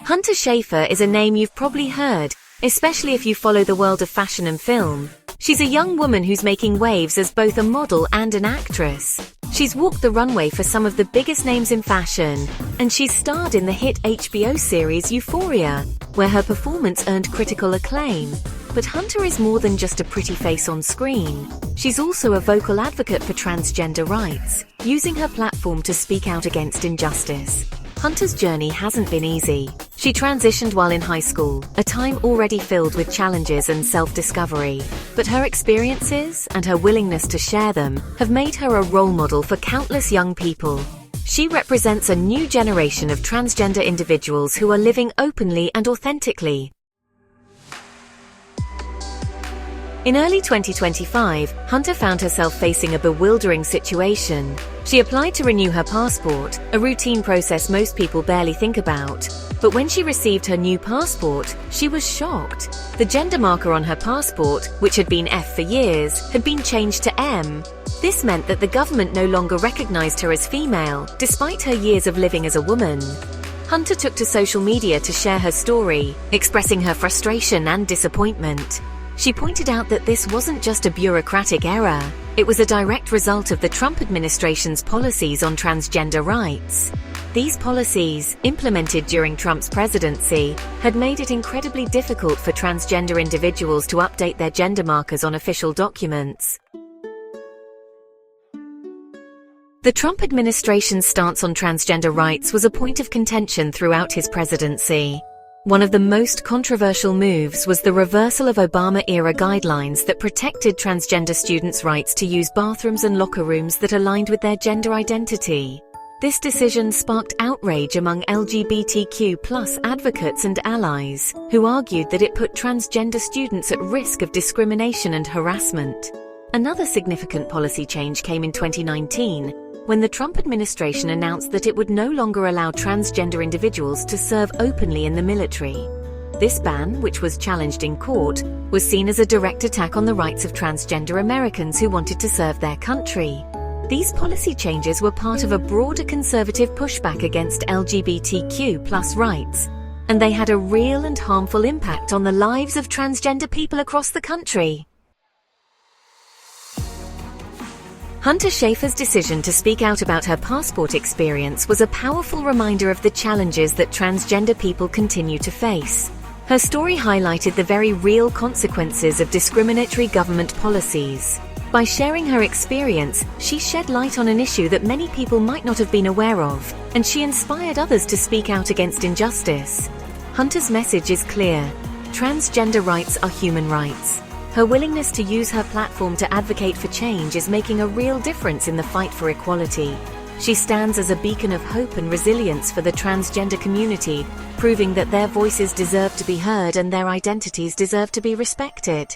Hunter Schafer is a name you've probably heard, especially if you follow the world of fashion and film. She's a young woman who's making waves as both a model and an actress. She's walked the runway for some of the biggest names in fashion, and she's starred in the hit HBO series Euphoria, where her performance earned critical acclaim. But Hunter is more than just a pretty face on screen. She's also a vocal advocate for transgender rights, using her platform to speak out against injustice. Hunter's journey hasn't been easy. She transitioned while in high school, a time already filled with challenges and self-discovery. But her experiences and her willingness to share them have made her a role model for countless young people. She represents a new generation of transgender individuals who are living openly and authentically. In early 2025, Hunter found herself facing a bewildering situation. She applied to renew her passport, a routine process most people barely think about. But when she received her new passport, she was shocked. The gender marker on her passport, which had been F for years, had been changed to M. This meant that the government no longer recognized her as female, despite her years of living as a woman. Hunter took to social media to share her story, expressing her frustration and disappointment. She pointed out that this wasn't just a bureaucratic error, it was a direct result of the Trump administration's policies on transgender rights. These policies, implemented during Trump's presidency, had made it incredibly difficult for transgender individuals to update their gender markers on official documents. The Trump administration's stance on transgender rights was a point of contention throughout his presidency. One of the most controversial moves was the reversal of Obama-era guidelines that protected transgender students' rights to use bathrooms and locker rooms that aligned with their gender identity. This decision sparked outrage among LGBTQ+ advocates and allies, who argued that it put transgender students at risk of discrimination and harassment. Another significant policy change came in 2019, when the Trump administration announced that it would no longer allow transgender individuals to serve openly in the military. This ban, which was challenged in court, was seen as a direct attack on the rights of transgender Americans who wanted to serve their country. These policy changes were part of a broader conservative pushback against LGBTQ+ rights, and they had a real and harmful impact on the lives of transgender people across the country. Hunter Schafer's decision to speak out about her passport experience was a powerful reminder of the challenges that transgender people continue to face. Her story highlighted the very real consequences of discriminatory government policies. By sharing her experience, she shed light on an issue that many people might not have been aware of, and she inspired others to speak out against injustice. Hunter's message is clear: transgender rights are human rights. Her willingness to use her platform to advocate for change is making a real difference in the fight for equality. She stands as a beacon of hope and resilience for the transgender community, proving that their voices deserve to be heard and their identities deserve to be respected.